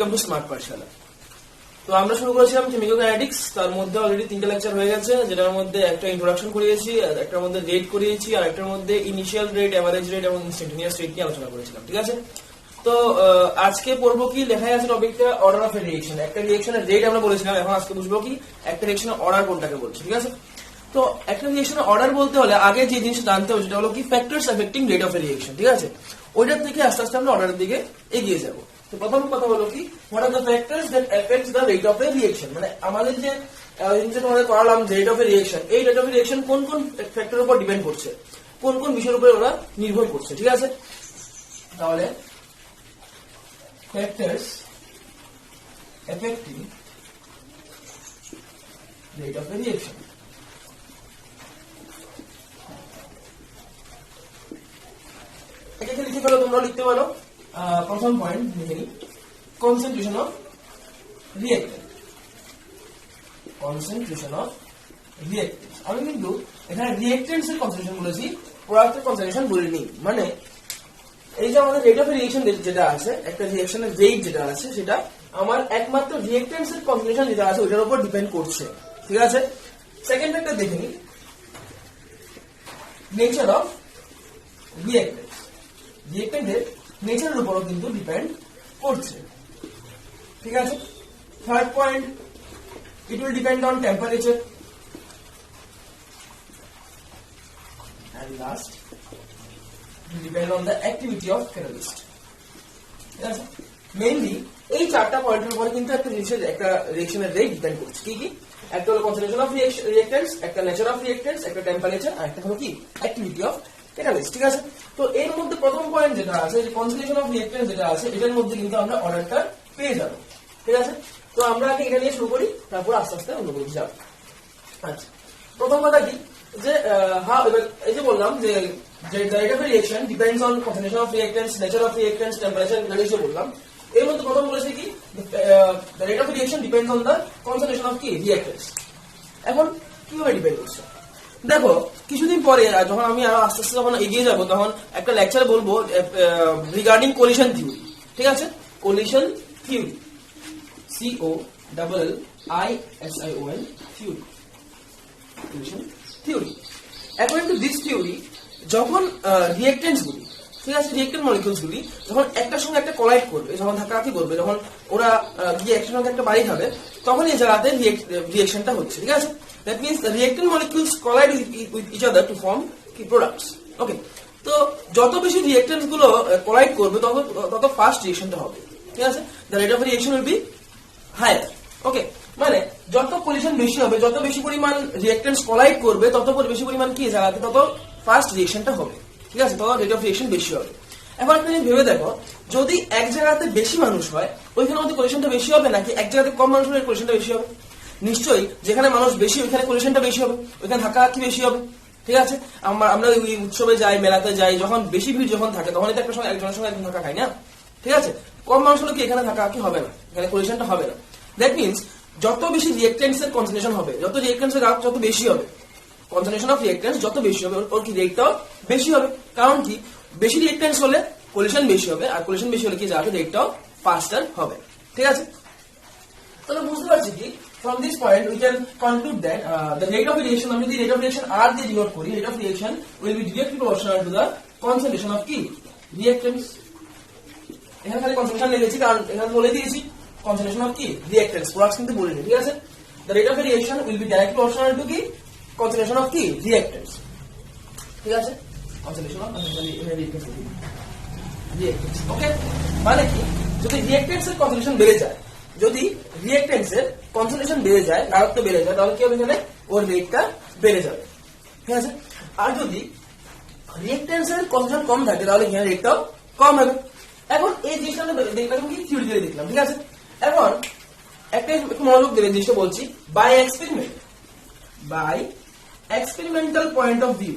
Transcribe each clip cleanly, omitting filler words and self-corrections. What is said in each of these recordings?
Welcome to smart পাঠশালা। তো আমরা শুরু করেছিলাম কেমিকোকাইনেটিক্স, তার মধ্যে অলরেডি 3টা লেকচার হয়ে গেছে, যেটার মধ্যে একটা ইন্ট্রোডাকশন করিয়েছি, একটার মধ্যে রেট করিয়েছি, আর একটার মধ্যে ইনিশিয়াল রেট, এভারেজ রেট এবং ইনস্ট্যান্টেনিয়াস রেট নিয়ে আলোচনা করেছিলাম। ঠিক আছে, তো আজকে পড়বো কি লেখাই আছে টপিকটা অর্ডার অফ রিয়েকশন। একটা রিয়েকশনের রেট আমরা বলেছিলাম, এখন আজকে বুঝবো কি একটা রিয়েকশনের অর্ডার কোনটাকে বলছে। ঠিক আছে, তো একটা রিয়েকশনের অর্ডার বলতে হলে আগে যে জিনিসটা জানতে হবে সেটা হলো কি factors affecting rate of reaction. ঠিক আছে, ওইটার থেকে আস্তে আস্তে আমরা অর্ডারের দিকে এগিয়ে যাবো। তো প্রথম কথা হলো কি what are the factors that effects the rate of A reaction, মানে আমাদের যে জিনিসটা তোমাদের করালাম রেট অফ এ রিয়েকশন, এই রেট অফ এ রিয়েকশন কোন কোন ফ্যাক্টরের উপর ডিপেন্ড করছে, কোন কোন বিষয়ের উপর ওরা নির্ভর করছে। ঠিক আছে, তাহলে factors affecting rate of A reaction. এটাকে লিখে ফেলো, তোমরা লিখতে পারো। প্রথম পয়েন্ট লিখে নিই, কনসেন্ট্রেশন অফ রিয়েক্টেন্ট। কনসেন্ট্রেশন অফ রিয়েক্টেন্ট, আমি কিন্তু এখানে রিয়েক্টেন্টস এর কনসেন্ট্রেশন বলেছি, প্রোডাক্টের কনসেন্ট্রেশন বলিনি। মানে এই যে আমাদের রেট অফ রিয়েকশন যেটা আছে, একটা রিয়েকশনের রেট যেটা আছে সেটা আমার একমাত্র রিয়েক্টেন্টস এর কনসেন্ট্রেশন যেটা আছে ওটার উপর ডিপেন্ড করছে। ঠিক আছে, সেকেন্ড ফ্যাক্টর দেখে নিই, নেচার অফ রিয়েক্টেন্ট। রিয়েক্টেন্টের নেচারের উপরও কিন্তু ডিপেন্ড করছে। ঠিক আছে, third point, it will depend on temperature, and last it will depend on the activity of catalyst. ঠিক আছে, মেইনলি এই চারটা পয়েন্টের উপরে কিন্তু একটা জিনিসের একটা রিঅ্যাকশনের রেট ডিপেন্ড করছে। কি কি? একটা হলো কনসেন্ট্রেশন অফ রিঅ্যাকট্যান্টস, একটা নেচার অফ রিঅ্যাকট্যান্টস, একটা টেম্পারেচার, আর একটা হলো কি অ্যাক্টিভিটি অফ ক্যাটালিস্ট। ঠিক আছে, তো এর মধ্যে প্রথম পয়েন্ট যেটা আছে, কনসেন্ট্রেশন অফ রিঅ্যাকট্যান্টস যেটা আছে, এটার মধ্যে কিন্তু আমরা অর্ডারটা পেয়ে যাব। ঠিক আছে, তো আমরা আগে এটা নিয়ে শুরু করি, তারপর আস্তে আস্তে অন্য কিছু যাব। আচ্ছা, প্রথম কথা কি যে এই যে বললাম যে the rate of reaction depends on concentration of reactants, nature of reactants, temperature, এটা নিয়ে বললাম। এর মধ্যে প্রথম বলেছে কি the rate of reaction depends on the concentration of কি reactants। এখন কিভাবে ডিপেন্ড করছে দেখো, কিছুদিন পরে যখন আমি আরো আস্তে আস্তে যখন এগিয়ে যাব তখন একটা লেকচার বলবো রিগার্ডিং কোলিশন থিওরি। ঠিক আছে, collision theory, COLLISION theory, collision theory. According to this theory, যখন রিঅ্যাকট্যান্টস গুলি, ঠিক আছে, রিঅ্যাকট্যান্ট মলিকিউলস গুলি যখন একটার সঙ্গে একটা কোলাইড করবে, যখন ধাক্কাধাক্কি করবে, যখন ওরা গিয়ে একটার সঙ্গে একটা বাড়ি খাবে, তখন এই জায়গাতে রিঅ্যাকশনটা হচ্ছে। ঠিক আছে, that means the reactant molecules collide with each other to form কি প্রোডাক্টস। ওকে, তো যত বেশি রিঅ্যাকট্যান্টস গুলো কোলাইড করবে তত ফাস্ট রিঅ্যাকশনটা হবে। ঠিক আছে, the rate of reaction will be higher. Okay, মানে যত কোলিশন বেশি হবে, যত বেশি পরিমাণ রিঅ্যাকট্যান্টস কোলাইড করবে, তত বেশি পরিমাণ কি জায়গাতে তত ফাস্ট রিঅ্যাকশনটা হবে। ঠিক আছে, তত রেট অফ রিঅ্যাকশন বেশি হবে। এখন আপনি ভেবে দেখো, যদি এক জায়গাতে বেশি মানুষ হয় ওইখানে আমাদের কোলিশনটা বেশি হবে, নাকি এক জায়গাতে কম মানুষ হলে কোলিশনটা বেশি হবে? নিশ্চয়ই যেখানে মানুষ বেশি ওইখানে কোলিশনটা বেশি হবে, ওইখানে ধাক্কাধাক্কি বেশি হবে। ঠিক আছে, আমরা ওই উৎসবে যাই, মেলাতে যাই, যখন বেশি ভিড় যখন থাকে তখন তো একটা সঙ্গে একজনের সঙ্গে একজন ধাক্কা খাই না। ঠিক আছে, কম মানুষ হলে কি এখানে ধাক্কাধাক্কি হবে না, এখানে কোলিশনটা হবে না। দ্যাট মিনস যত বেশি রিঅ্যাকট্যান্টস এর কনসেন্ট্রেশন হবে, যত রিঅ্যাকট্যান্টস এর রাত যত বেশি হবে, কনসেন্ট্রেশন অফ রিঅ্যাকট্যান্টস যত বেশি হবে ওর কি রেটটাও বেশি হবে। কারণ কি বেশি রিঅ্যাকট্যান্টস হলে কোলিশন বেশি হবে, আর কোলিশন বেশি হলে কি যাবে রেটটাও ফাস্টার হবে। ঠিক আছে, তাহলে বুঝতে পারছি কি from this point we can conclude that the rate of reaction, আমি যদি rate of reaction r দিয়ে ডিনোট করি, rate of reaction will be directly proportional to the concentration of কি reactants। এখানে খালি কনসেন্ট্রেশন লিখেছি কারণ এখানে বলে দিয়েছি concentration of কি reactants, প্রোডাক্টস কিন্তু বলিনি। ঠিক আছে, the rate of reaction will be directly proportional to কি concentration of কি reactants। ঠিক আছে, concentration of reactants। ওকে, মানে কি যদি রিঅ্যাকট্যান্টস এর কনসেন্ট্রেশন বেড়ে যায়, যদি রিঅ্যাকট্যান্টস এর কনসেন্ট্রেশন বেড়ে যায়, ঘনত্ব বেড়ে যায়, তাহলে কি হবে, এখানে ওর রেটটা বেড়ে যাবে। ঠিক আছে, আর যদি রিঅ্যাকট্যান্টস এর কনসেন্ট্রেশন কম থাকে তাহলে এখানে রেটটাও কম হবে। এখন এই জিনিসটা দেখলাম কি থিওরিক্যালি দেখলাম। ঠিক আছে, এখন একটা একটু মনোযোগ দেবে, জিনিসটা বলছি, by experimental point of view,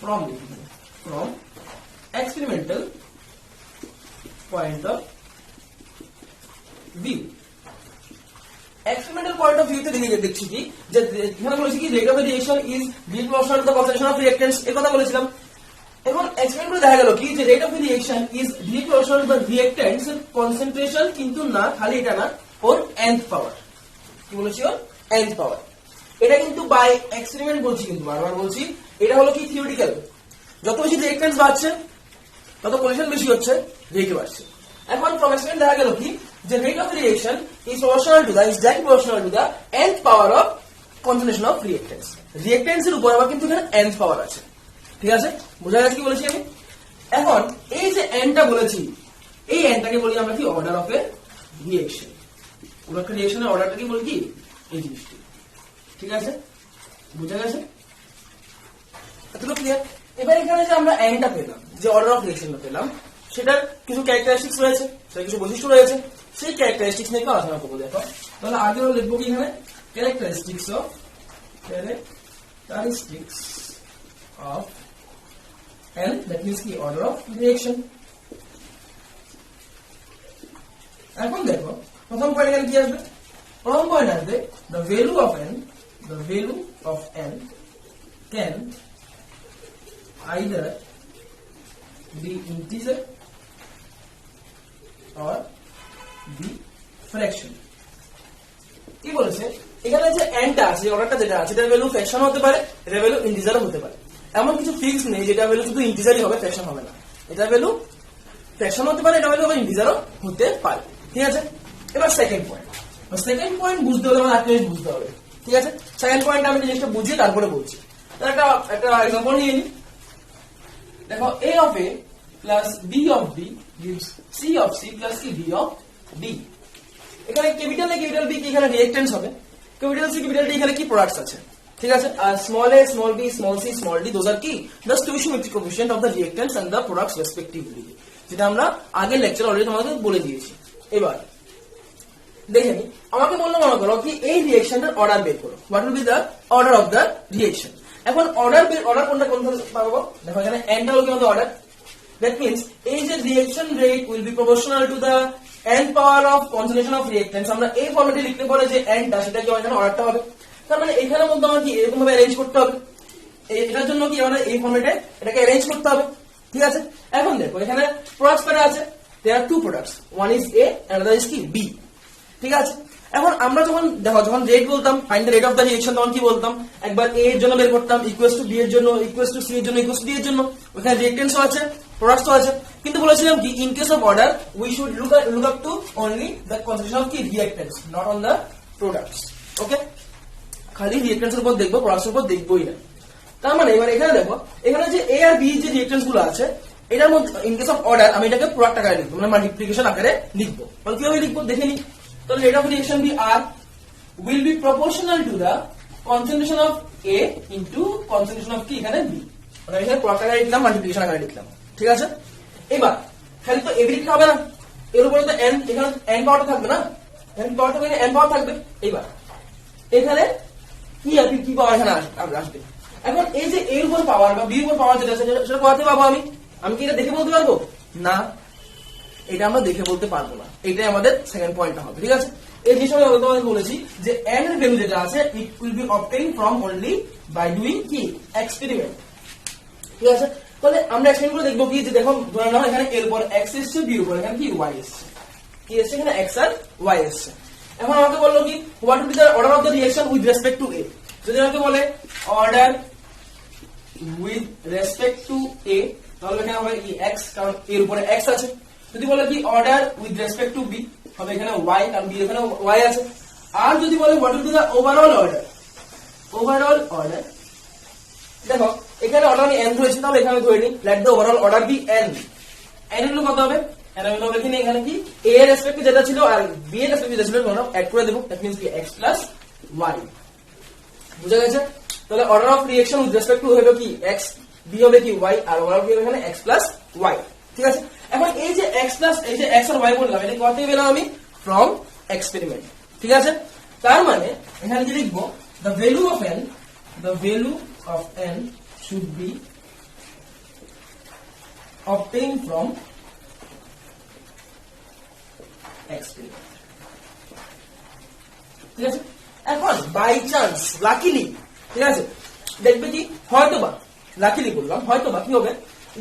from experimental point of view, experimental point of view তে দেখছি কি যে এখানে বলেছি কি rate of reaction is directly proportional to the concentration of reactants, এই কথা বলেছিলাম। এখন এক্সপেরিমেন্ট করে দেখা গেল কি যে rate of reaction is directly proportional to the reactants concentration, কিন্তু না খালি এটা না, ওর nth পাওয়ার। কি বলেছি? ওর nth পাওয়ার। এটা কিন্তু বাই এক্সপেরিমেন্ট বলছি, কিন্তু বারবার বলছি এটা হলো কি থিওরিটিক্যাল। যত বেশি রিঅ্যাক্ট্যান্টস বাড়ছে তত কোলিশন বেশি হচ্ছে, রেট বাড়ছে। এখন ফ্রম এক্সপেরিমেন্ট দেখা গেল কি যে rate of reaction is proportional to the is directly proportional to the nth power of concentration of reactants. Reactants এর উপর আবার কিন্তু এখানে nth পাওয়ার আছে। ঠিক আছে, বোঝা গেছে কি বলেছি আমি? এখন এই যে nটা বলেছি, এই nটাকে বলি আমরা কি অর্ডার অফ এ রিঅ্যাকশন। পুরো একটা রিঅ্যাকশনের অর্ডারটাকে বলি কি এই জিনিসটি। ঠিক আছে, বুঝা গেছে? এতটুকু ক্লিয়ার? এবার এখানে যে আমরা nটা পেলাম, যে অর্ডার অফ রিঅ্যাকশনটা পেলাম, সেটার কিছু ক্যারেক্টারিস্টিক্স রয়েছে, সেটার কিছু বৈশিষ্ট্য রয়েছে, সেই ক্যারেক্টারিস্টিক্স নিয়ে আলোচনা করবো। দেখো তাহলে আগে লিখবো কি এখানে characteristics of n, that means কি অর্ডার অফ রিঅ্যাকশন। এখন দেখো প্রথম পয়েন্ট এখানে কি আসবে? প্রথম পয়েন্ট আসবে the value of n can either be integer or be fraction। কি বলেছে এখানে যে nটা আছে, অর্ডারটা যেটা আছে, এটার ভ্যালু ফ্র্যাকশন হতে পারে, এটার ভ্যালু ইন্টিজারও হতে পারে। এমন কিছু ফিক্স নেই যেটা ভ্যালু শুধু ইন্টিজারই হবে, ফ্র্যাকশন হবে না। এটা ভ্যালু ফ্র্যাকশন হতে পারে, এটা ভ্যালু আবার ইন্টিজারও হতে পারে। ঠিক আছে, এবার সেকেন্ড পয়েন্ট বুঝতে হলে আমার একটা জিনিস বুঝতে হবে। ঠিক আছে, সেকেন্ড পয়েন্ট আমি জিনিসটা বুঝিয়ে তারপরে বলছি। একটা এক্সাম্পল নিয়ে নিই। দেখো a of a plus b of b gives c of c plus d of d। এখানে ক্যাপিটাল a ক্যাপিটাল b কি এখানে রিঅ্যাকট্যান্টস হবে, ক্যাপিটাল c ক্যাপিটাল d এখানে কি প্রোডাক্টস আছে। ঠিক আছে, আর small a small b small c small d those are কি the stoichiometric coefficient of the reactants and the products respectively, যেটা আমরা আগের লেকচারে অলরেডি তোমাদের বলে দিয়েছি। এবার দেখে নি, আমাকে বললো মনে করো কি এই রিঅ্যাকশনটার অর্ডার বের করো, what will be the order of the reaction. এখন অর্ডার কোনটা পাবো? দেখো এখানে n টা হলো কি আমাদের অর্ডার, দ্যাট মিন্স এই যে reaction rate will be proportional to the n power of concentration of reactants. আমরা এই ফরম্যাটে লিখতে পারি যে n টা, সেটা কি এখানে অর্ডারটা হবে। তার মানে এখানের মধ্যে আমাকে এরকম ভাবে অ্যারেঞ্জ করতে হবে, এটার জন্য কি আমাদের এই ফরম্যাটে এটাকে অ্যারেঞ্জ করতে হবে। ঠিক আছে, এখন দেখো এখানে প্রোডাক্টস কয়টা আছে? There are two products, one is a and other is কি b। ঠিক আছে, এখন আমরা যখন রেট বলতাম, find the rate of the reaction, তখন কি বলতাম? একবার a এর জন্য বের করতাম, ইকুয়ালস টু b এর জন্য, ইকুয়ালস টু c এর জন্য, ইকুয়ালস টু d এর জন্য। ওখানে রিঅ্যাকট্যান্টসও আছে, প্রোডাক্টসও আছে, কিন্তু বলেছিলাম কি in case of order we should look up to only the concentration of কি রিঅ্যাকট্যান্টস, নট অন দ্য প্রোডাক্টস। ওকে, খালি রিঅ্যাকট্যান্টস এর উপর দেখবো, প্রোডাক্টস এর উপর দেখবোই না। তার মানে এবার এখানে দেখো, এখানে যে a আর b যে রিঅ্যাকট্যান্টস গুলো আছে, এটার মধ্যে ইন কেস অফ অর্ডার আমি এটাকে প্রোডাক্ট আকারে লিখবো, মানে মাল্টিপ্লিকেশন আকারে লিখবো। তাহলে কিভাবে লিখবো দেখে নিই। So rate of reaction B R will be proportional to the concentration of A into concentration of কি এখানে B। মানে এখানে প্রোডাক্ট আকারে লিখলাম, মাল্টিপ্লিকেশন আকারে লিখলাম। ঠিক আছে, এবার খালি তো এভি লিখতে হবে না, এর উপরে তো n, এখানে n পাওয়ারটা থাকবে না, n পাওয়ার থাকবে, n পাওয়ার থাকবে। এবার এখানে কি আছে, কি পাওয়ার এখানে আসবে। এখন এই যে a এর উপর পাওয়ার বা b এর উপর পাওয়ার যেটা আছে সেটা কোথাতে পাবো আমি কি এটা দেখে বলতে পারবো? না, এটা আমরা দেখে বলতে পারবো না, এটাই আমাদের সেকেন্ড পয়েন্টটা হবে। ঠিক আছে, এই জিনিসটা আমি তোমাদের বলেছি যে n এর ভ্যালু যেটা আছে it will be obtain from only by doing কি এক্সপেরিমেন্ট। ঠিক আছে, তাহলে আমরা এক্সপেরিমেন্ট করে দেখবো কি যে দেখো ধরে নাও এখানে a এর উপর x এসেছে, b এর উপর এখানে কি y এসেছে, কি এসেছে এখানে x আর y এসেছে। এখন আমাকে বললো কি what will be the order of the reaction with respect two a। যদি আমাকে বলে order with respect two a, তাহলে এখানে হবে কি x, কারণ এর উপরে x আছে। যদি বলে কি order with respect to B, হবে এখানে y, কারণ বি এখানে y আছে। আর যদি বলে what will be the overall order, দেখো এখানে অর্ডার আমি n ধরেছি, তাহলে এখানে ধরে নিই let the overall order be n। n এর কত হবে? n এর হবে এখানে এখানে কি a এর রেসপেক্টে যেটা ছিল আর b এর রেসপেক্টে যেটা ছিল আমরা অ্যাড করে দেব, দ্যাট মিন্স কি x প্লাস y। বুঝা গেছে? তাহলে order of reaction with respect two হবে কি x, b হবে কি y, আর ওভারঅল কি হবে এখানে x প্লাস y। ঠিক আছে, এখন এই যে x প্লাস এই যে x আর y বললাম, এটা কোথা থেকে পেলাম আমি? From experiment. ঠিক আছে, তার মানে এখানে যে লিখবো the value of n should be obtained from experiment। ঠিক আছে, এখন বাই চান্স লাকিলি, ঠিক আছে, দেখবে কি হয়তোবা, লাকিলি বললাম, হয়তোবা কি হবে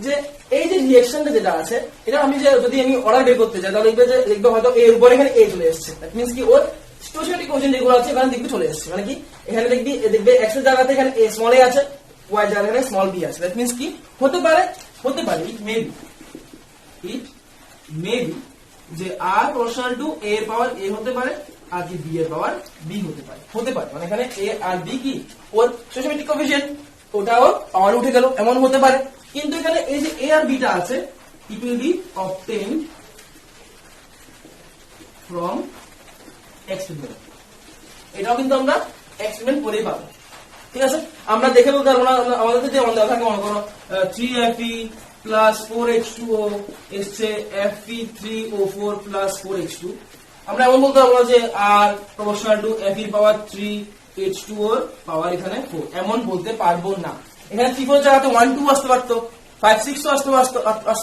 যে এই যে রিঅ্যাকশনটা যেটা আছে এটা আমি যে যদি আমি অর্ডার বের করতে চাই তাহলে দেখবে হয়তো এর উপরে এখানে এ চলে এসেছে, দ্যাট মিন্স কি ওর স্টোচিওমেট্রিক কোএফিসিয়েন্ট যেগুলো আছে এখানে দেখবি চলে এসেছে, মানে কি এখানে দেখবে এক্স এর জায়গাতে এখানে এ স্মল এ আছে, ওয়াই জায়গাতে এখানে স্মল বি আছে, দ্যাট মিন্স কি হতে পারে ইট মেবি যে আর প্রপোর্শনাল টু এ এর পাওয়ার এ হতে পারে আর কি বি এর পাওয়ার বি হতে পারে মানে এখানে এ আর বি কি ওর স্টোচিওমেট্রিক কোএফিসিয়েন্ট ওটাও পাওয়ার উঠে গেল, এমন হতে পারে। কিন্তু এখানে এই যে এ আর বিটা আছে it will be obtain from experiment, এটাও কিন্তু আমরা এক্সপেরিমেন্ট করেই পাবো, ঠিক আছে। আমরা দেখে বলতে পারবো না, আমাদের যদি অন দেওয়া থাকে মনে করো 3Fe প্লাস 4H2O এসছে Fe3O4 প্লাস 4H2, আমরা এমন বলতে পারবো যে r proportional to Fe power 3H2O power এখানে 4, এমন বলতে পারবো না। এখানে 3-4 জায়গাতে 1-2 আসতে পারতো, 5-6 আসতে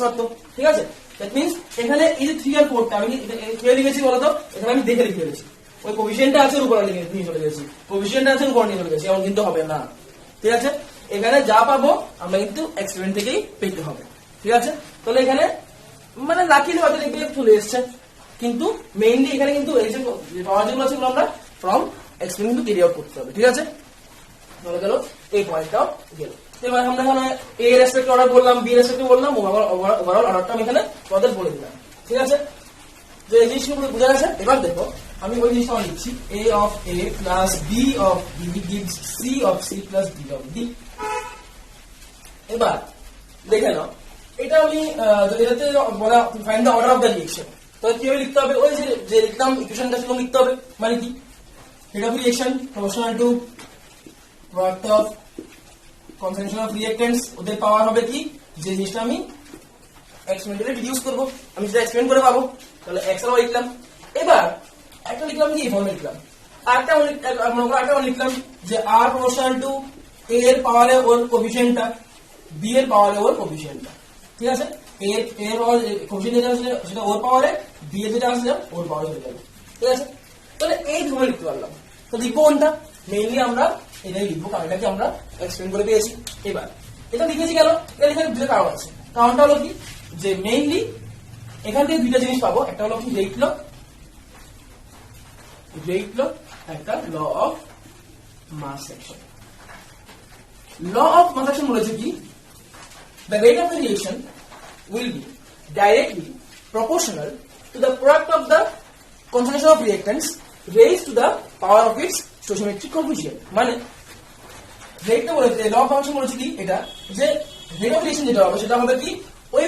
পারতো, ঠিক আছে। দ্যাট মিন্স এখানে এই যে 3 আর 4টা আমি লিখে লিখেছি বলতো, এখানে আমি দেখে লিখে ফেলেছি, ওই কোএফিসিয়েন্টটা আছে উপরে নিয়ে চলে গেছি, কোএফিসিয়েন্টটা আছে উপরে নিয়ে চলে গেছি, এমন কিন্তু হবে না, ঠিক আছে। এখানে যা পাবো আমরা কিন্তু এক্সপেরিমেন্ট থেকেই পেতে হবে, ঠিক আছে। তাহলে এখানে মানে লাকিলি হয়তো দেখবে চলে এসছে, কিন্তু মেইনলি এখানে কিন্তু এই যে পাওয়ার যেগুলো আছে আমরা ফ্রম এক্সপেরিমেন্ট কিন্তু ক্যারি আউট করতে হবে, ঠিক আছে। তাহলে গেল এই পয়েন্টটাও গেল। এবার আমরা এখানে এ রেসপেক্ট অর্ডার বললাম, বি রেসপেক্ট বললাম, ওভারঅল অর্ডারটা আমি এখানে তোমাদের বলে দিলাম, ঠিক আছে। যে এই জিনিসগুলো বোঝা গেছে। এবার দেখো আমি ওই জিনিসটা লিখছি, a of a plus b of b gives c of c plus d of d। এবার দেখে নাও এটা আমি এটাতে বলা find the order of the reaction, তো কিভাবে লিখতে হবে, ওই যে লিখতাম ইকুয়েশনটা সেরকম লিখতে হবে, মানে কি rate of reaction proportional to product of concentration of reactants, ওদের পাওয়ার হবে কি যে জিনিসটা আমি এক্সপেরিমেন্টালি রিডিউস করব, আমি সেটা এক্সপেরিমেন্ট করে পাবো, তাহলে x আর y লিখলাম। এবার একটা লিখলাম কি এই ফর্মে লিখলাম, আরেকটা লিখলাম যে r প্রপোর্শনাল টু a এর পাওয়ারে ওর কোএফিসিয়েন্টটা, b এর পাওয়ারে ওর কোএফিসিয়েন্টটা, ঠিক আছে। a এর কোএফিসিয়েন্ট যেটা আছে সেটা ওর পাওয়ারে, b এর যেটা আছে ওর পাওয়ারে চলে যাবে, ঠিক আছে। তাহলে এই ধরে লিখতে পারলাম। তো লিখবো কোনটা, মেইনলি আমরা এটাই লিখবো, কারণ এটাকে আমরা এক্সপ্লেন করে পেয়েছি। এবার এটা লিখেছি কেন, এটা লিখার দুটো কারণ আছে। কারণটা হলো কি যে মেইনলি এখান থেকে দুইটা জিনিস পাবো, একটা হলো কি রেট ল, একটা law of mass action. Law of mass action বলেছে কি the rate of the reaction will be directly proportional to the product of the concentration of reactants raised to the power of its stoichiometric coefficient। মানে রেটটা বলেছে, law of function বলেছে কি এটা যে rate of reaction যেটা হবে সেটা হবে কি ওই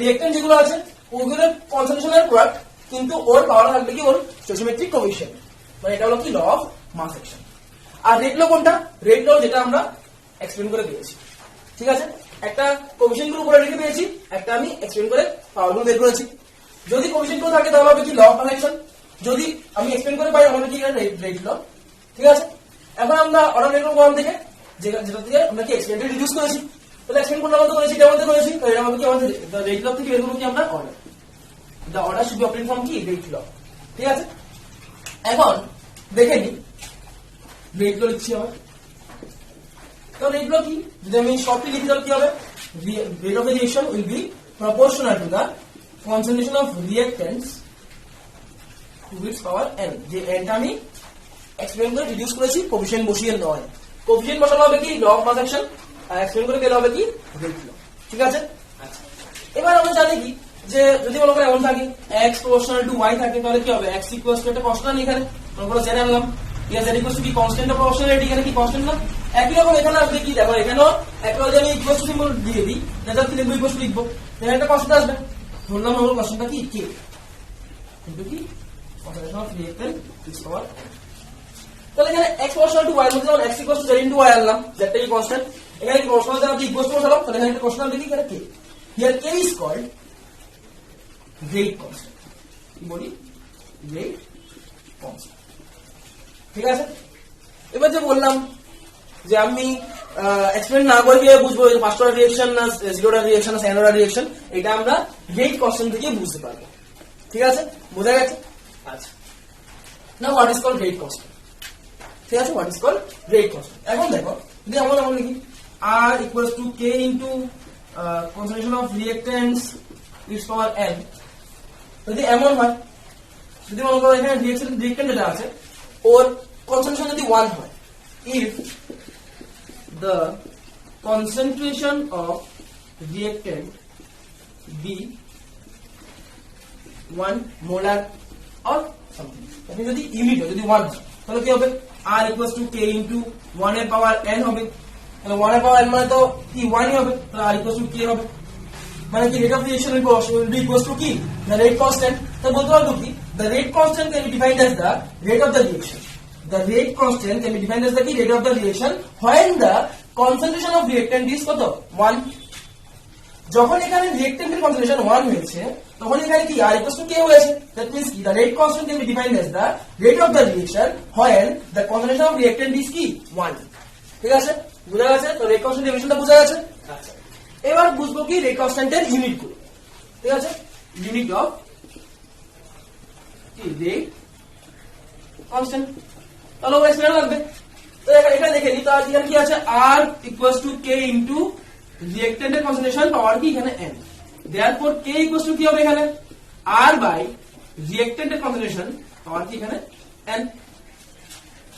রিঅ্যাকট্যান্ট যেগুলো আছে ওগুলোর কনসেন্ট্রেশনের প্রোডাক্ট, কিন্তু ওর পাওয়ার থাকবে কি ওর স্টোইচিওমেট্রিক কোএফিসিয়েন্ট, মানে এটা হলো কি ল অফ মাস অ্যাকশন। আর রেট ল কোনটা, রেট ল যেটা আমরা এক্সপ্লেন করে পেয়েছি, ঠিক আছে। একটা কোএফিসিয়েন্ট গুলো উপরে লিখে পেয়েছি, একটা আমি এক্সপ্লেন করে পাওয়ারগুলো বের করেছি। যদি কোএফিসিয়েন্ট গুলো থাকে তাহলে হবে কি ল অফ মাস অ্যাকশন, যদি আমি এক্সপ্লেন করে পাই আমাদের কি রেট ল, ঠিক আছে। এখন আমরা অর্ডার বের করব থেকে যেটা থেকে আমরা কি এক্সপেরিমেন্ট রিডিউস করেছি, তাহলে এক্সপ্লেন কোনটা মতো করেছি এটা মধ্যে করেছি, তো এটা আমাদের কি আমাদের রেট ল থেকে বের করব কি আমরা order, the order should be obtained from কি রেট ল, ঠিক আছে। এখন দেখে নি রেট ল লিখছি আবার, তো রেট ল কি যদি আমি শর্টলি লিখি তাহলে কি হবে, rate of the reaction will be proportional to the concentration of reactants to its power n, যে nটা আমি এক্সপ্লেন করে রিডিউস করেছি, কোএফিসিয়েন্ট বসিয়ে নয়, কোএফিসিয়েন্ট বসানো হবে কি ল অফ মাস অ্যাকশন, আর এক্সপ্লেন করে পেলে হবে কি রেট ল, ঠিক আছে। আচ্ছা এবার আমরা জানি কি যে যদি মনে করি এমন থাকে x প্রপোর্শনাল টু y থাকে তাহলে কি হবে, x ইকুয়ালস টু একটা কনস্ট্যান্ট, এখানে মনে করো জেনে আনলাম z ইকুয়ালস টু কি কনস্ট্যান্ট অফ প্রপোর্শনালিটি, এখানে কি কনস্ট্যান্ট না, একই রকম এখানে আসবে কি দেখো এখানেও একবার যদি আমি ইকুয়ালস টু সিম্বল দিয়ে দিই, যেটা কি লিখবো ইকুয়ালস টু লিখবো, এখানে একটা কনস্ট্যান্ট আসবে, ধরলাম হলো কনস্ট্যান্টটা কি k, কিন্তু কি concentration of reactant is power. তাহলে এখানে x প্রপোর্শনাল টু y মধ্যে যখন x equals to z into y আনলাম, যেটা কি কনস্ট্যান্ট, এখানে কি প্রপোর্শনাল দ্বারা ইকুয়ালস টু বসালাম, তাহলে এখানে একটা কনস্ট্যান্ট লিখি এখানে k, here k is called rate constant, কি বলি রেট কনস্ট্যান্ট, ঠিক আছে। এবার যে বললাম যে আমি এক্সপ্লেন না করে কিভাবে বুঝবো ফার্স্ট অর্ডার রিঅ্যাকশন না জিরো অর্ডার রিঅ্যাকশন না সেকেন্ড অর্ডার রিঅ্যাকশন, এটা আমরা রেট কনস্ট্যান্ট থেকে বুঝতে পারবো, ঠিক আছে, বোঝা গেছে। আচ্ছা না what is called rate constant, ঠিক আছে, what is called rate constant. এখন দেখো যদি এমন লিখি r equals to k into concentration of reactants its power n যদি এমন হয়, যদি মনে করো এখানে রিঅ্যাকট্যান্ট যেটা আছে ওর কনসেন্ট্রেশন যদি 1 হয়, if the concentration of reactant be 1 molar or something, আপনি যদি ইউনিট হয়, যদি 1 হয় তাহলে কি হবে, r equals to k into 1 এর পাওয়ার n হবে। তাহলে 1 এর পাওয়ার n মানে তো কি 1 ই হবে, তাহলে r equals to k হবে, মানে কি rate of reaction will be equals to কি the rate constant। তো বলতে পারবো কি the rate constant can be defined as the rate of the reaction, the rate constant can be defined as the rate of the reaction when the concentration of reactant is কত 1। যখন এখানে রিঅ্যাকট্যান্টের concentration 1 হয়েছে তখন এখানে কি r equals to k হয়েছে, that means কি the rate constant can be defined as the rate of the reaction when the concentration of reactant is কি 1। ঠিক আছে, বুঝা গেছে? তো রেট কনস্ট্যান্ট ডেফিনিশনটা বুঝা গেছে। আচ্ছা, এবার বুঝবো কি রেট কনস্ট্যান্টের ইউনিট গুলো। ঠিক আছে, ইউনিট অফ কি রেট কনস্ট্যান্ট, তাহলে ওই স্মেল লাগবে। তো এখানে দেখে নি, তো এখানে কি আছে r equals to k into রিঅ্যাকট্যান্টের কনসেন্ট্রেশন পাওয়ার কি এখানে n, therefore k equals to কি হবে এখানে r বাই রিঅ্যাকট্যান্টের কনসেন্ট্রেশন পাওয়ার কি এখানে n।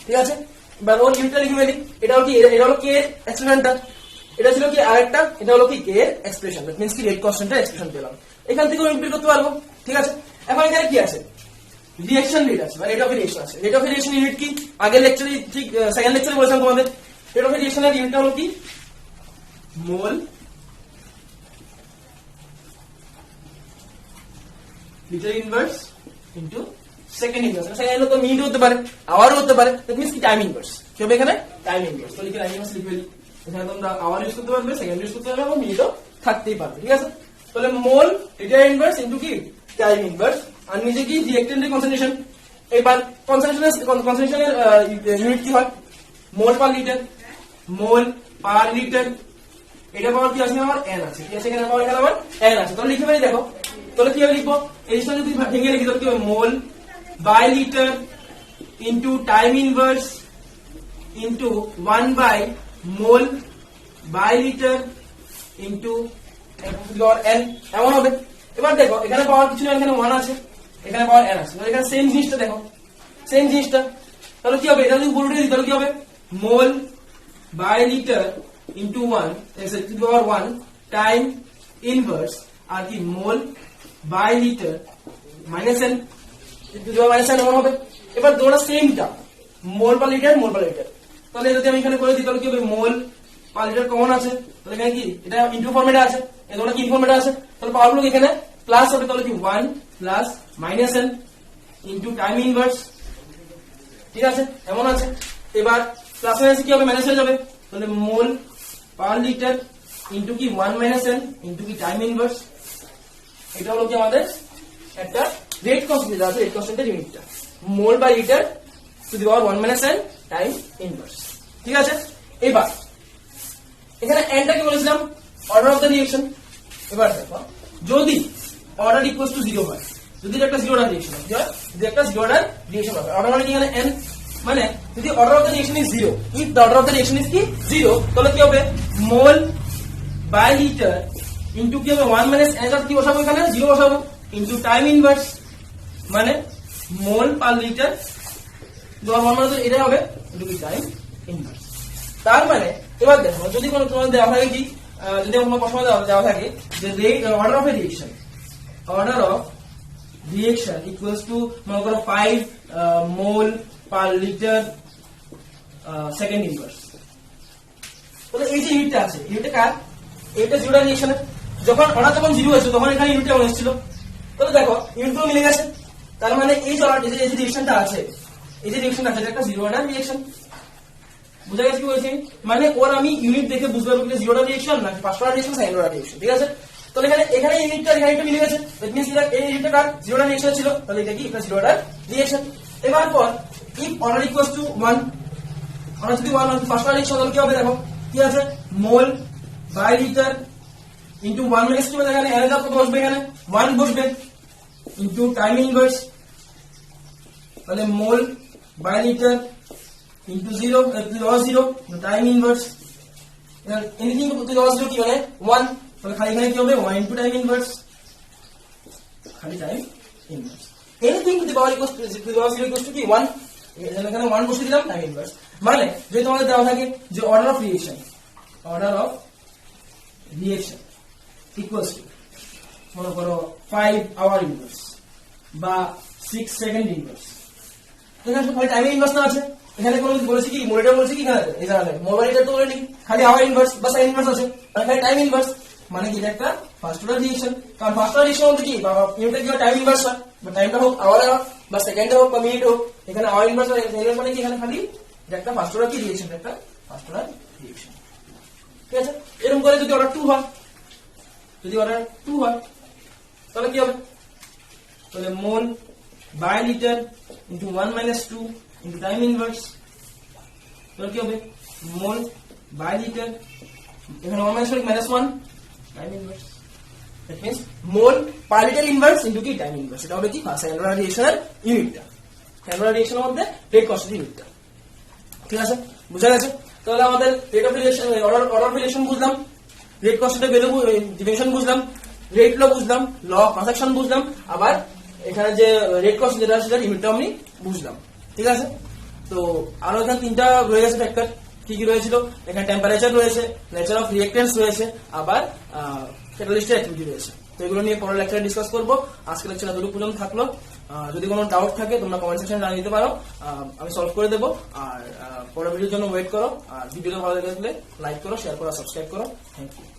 ঠিক আছে, এবার ওর ইউনিটটা লিখে ফেলি। এটা হলো কি, এটা হলো k এর এক্সপ্রেশনটা, এটা ছিল কি আরেকটা, এটা হলো কি k এর এক্সপ্রেশন, দ্যাট মিন্স কি রেট কনস্ট্যান্টের এক্সপ্রেশন পেলাম, এখান থেকে ইন্টিগ্রেট করতে পারবো। ঠিক আছে, এখন এখানে কি আছে রিঅ্যাকশন রেট আছে, মানে রেট অফ রিঅ্যাকশন আছে। রেট অফ রিঅ্যাকশন ইউনিট কি আগের লেকচারে, ঠিক সেকেন্ড লেকচারে বলেছিলাম তোমাদের, রেট অফ রিঅ্যাকশনের ইউনিটটা হলো কি মোল litre inverse into second inverse. Second তো মিনিট হতে পারে, আওয়ারও হতে পারে, দ্যাট মিন্স কি টাইম ইনভার্স। কি হবে এখানে টাইম ইনভার্স। তো লিখে টাইম ইনভার্স লিখে ফেলি। এখানে তোমরা আওয়ার ইউজ করতে পারবে, সেকেন্ড ইউজ করতে পারবে এবং মিনিটও থাকতেই পারবে। ঠিক আছে, তাহলে মোল লিটার ইনভার্স ইনটু কি টাইম ইনভার্স, আর নিচে কি রিঅ্যাকট্যান্টের কনসেন্ট্রেশন। এবার কনসেন্ট্রেশনের ইউনিট কি হয় মোল পার লিটার, মোল পার লিটার। এটা পাওয়ার কি আছে আমার n আছে, ঠিক আছে, এখানে পাওয়ার এখানে আমার n আছে। তাহলে লিখে ফেলি, দেখো তাহলে কিভাবে লিখবো, এই জিনিসটা যদি ভেঙে লিখি তাহলে কি হবে mole by litre into time inverse into 1 by mole by litre into n, এমন হবে। এবার দেখো এখানে পাওয়ার কিছু না, এখানে 1 আছে, এখানে পাওয়ার n আছে, এখানে সেম জিনিসটা দেখো, সেম জিনিসটা। তাহলে কি হবে, এটা যদি উপরে উঠে দিই তাহলে কি হবে mole by litre into 1 to the power 1 time inverse, আর কি mole by litre minus n to the power minus n, এমন হবে। এবার দুটোটা সেমটা মোল পার লিটার, মোল পার লিটার। তাহলে যদি আমি এখানে করে দিই তাহলে কি হবে মোল পার লিটার কমন আছে, তাহলে এখানে কি এটা ইনটু ফরম্যাটে আছে, এই দুটোটা কি ইনটু ফরম্যাটে আছে, তাহলে পাওয়ারগুলো এখানে প্লাস হবে, তাহলে কি 1 plus minus n into time inverse. ঠিক আছে, এমন আছে। এবার প্লাস মাইনাস কি হবে মাইনাস হয়ে যাবে, তাহলে মোল পার লিটার ইনটু কি 1 মাইনাস n ইনটু কি টাইম ইনভার্স। এটা হলো কি আমাদের একটা রেট কনস্ট্যান্ট আছে, রেট কনস্ট্যান্টের ইউনিটটা mole by litre to the power 1 minus n time inverse. ঠিক আছে, এবার এখানে nটা কি বলেছিলাম অর্ডার অফ দ্য রিঅ্যাকশন। এবার দেখো যদি অর্ডার ইকুয়ালস টু 0 হয়, যদি একটা 0 অর্ডার রিঅ্যাকশন হয়, যদি একটা 0 অর্ডার রিঅ্যাকশন হয়, অর্ডার মানে কি এখানে n, মানে যদি order of the reaction is 0, if the order of the reaction is কি 0, তাহলে কি হবে মোল বাই লিটার ইনটু কি হবে 1 মাইনাস n, কি বসাবো এখানে 0 বসাবো, ইনটু টাইম ইনভার্স, মানে মোল পার লিটার 1 মানে তো এটা হবে ইনটু কি টাইম ইনভার্স। তার মানে এবার দেখো যদি কোনো তোমাদের দেওয়া থাকে কি, যদি কোনো প্রশ্ন দেওয়া থাকে যে rate order of A reaction, order of reaction equals to মনে করো 5 মোল পার লিটার সেকেন্ড ইনভার্স। তাহলে এই যে ইউনিটটা আছে, ইউনিটটা কার, এটা 0 রিঅ্যাকশনের। যখন অর্ডার যখন 0 হয়েছে তখন এখানে ইউনিটটা অন এসেছিল, তাহলে দেখো ইউনিটগুলো মিলে গেছে। তার মানে এই যে রিঅ্যাকশনটা আছে, এই যে রিঅ্যাকশনটা আছে এটা একটা 0 অর্ডার রিঅ্যাকশন। বুঝা গেছে কি বলছি, মানে ওর আমি ইউনিট দেখে বুঝতে পারবো যে 0 অর্ডার রিঅ্যাকশন নাকি first order reaction, second order reaction. ঠিক আছে, তাহলে এখানে ইউনিটটা এখানে একটা মিলে গেছে, দ্যাট মিন্স এটা এই ইউনিটটা কার 0 অর্ডার রিঅ্যাকশন ছিল, তাহলে এটা কি এটা 0 অর্ডার রিঅ্যাকশন। এবার পর if order equals to 1, order যদি 1 হয় ফার্স্ট অর্ডার রিঅ্যাকশন, তাহলে কি হবে দেখো কি আছে মোল বাই লিটার ইনটু 1 মাইনাস কি হবে এখানে n এর কত বসবে, এখানে 1 বসবে, ইনটু টাইম ইনভার্স, তাহলে মোল বাই লিটার ইনটু 0 লস 0 টাইম ইনভার্স, এনিথিং টু লস 0 কি মানে 1, তাহলে খালি এখানে কি হবে 1 into টাইম ইনভার্স, খালি time inverse anything two the power equal to the power 0 equal to কি 1, এখানে 1 বসিয়ে দিলাম টাইম ইনভার্স। মানে যদি তোমাদের দেওয়া থাকে যে order of reaction equals to মনে করো 5 আওয়ার ইনভার্স বা 6 সেকেন্ড ইনভার্স, এখানে খালি টাইম ইনভার্স না আছে, এখানে কোনো বলেছি কি মনিটর বলেছে কি এখানে এখানে মোবাইলটা তো বলেনি, খালি আওয়ার ইনভার্স বা সেকেন্ড ইনভার্স আছে, আর খালি টাইম ইনভার্স। মানে কি এটা একটা ফার্স্ট অর্ডার রিঅ্যাকশন, কারণ ফার্স্ট অর্ডার রিঅ্যাকশন বলতে কি ইউনিটে কি টাইম ইনভার্স হয়, বা টাইমটা হোক আওয়ার হোক বা সেকেন্ডে হোক বা মিনিট হোক, এখানে আওয়ার ইনভার্স হয়, মানে কি এখানে খালি এটা একটা ফার্স্ট অর্ডার কি রিঅ্যাকশন, একটা ফার্স্ট অর্ডার রিঅ্যাকশন। ঠিক আছে, এরকম করে যদি অর্ডার 2 হয়, তাহলে কি হবে, তাহলে mole by litre into 1 - 2 into time inverse, তাহলে কি হবে মোল বাই লিটার, এখানে 1 - 2 -1 time inverse, that means mole per litre inverse into কি টাইম ইনভার্স। এটা হবে কি সেকেন্ড অর্ডার রিঅ্যাকশনের ইউনিটটা, সেকেন্ড অর্ডার রিঅ্যাকশনের মধ্যে রেট কস্টের ইউনিটটা। ঠিক আছে, বুঝা গেছে? তাহলে আমাদের rate of relation order of relation বুঝলাম, রেট কস্টের ভ্যালু ডিভিশন বুঝলাম, রেট ল বুঝলাম, ল অফ ট্রানজাকশন বুঝলাম, আবার এখানে যে রেট কস্ট যেটা সেটা ইউনিটটা আমি বুঝলাম। ঠিক আছে, তো আরো এখানে 3টা রয়ে গেছে ফ্যাক্টর, কি কি রয়েছিল, এখানে টেম্পারেচার রয়েছে, নেচার অফ রিঅ্যাক্টেন্টস রয়েছে, আবার ক্যাটালিস্টের অ্যাক্টিভিটি রয়েছে। তো এগুলো নিয়ে পরের লেকচারে ডিসকাস করবো। আজকের লেকচার এতটুকু পর্যন্ত থাকলো। যদি কোনো ডাউট থাকে তোমরা কমেন্ট সেকশনে জানিয়ে দিতে পারো, আমি সলভ করে দেবো। আর পরের ভিডিওর জন্য ওয়েট করো, আর ভিডিওটা ভালো লেগে থাকলে লাইক করো, শেয়ার করো, সাবস্ক্রাইব করো। Thank you.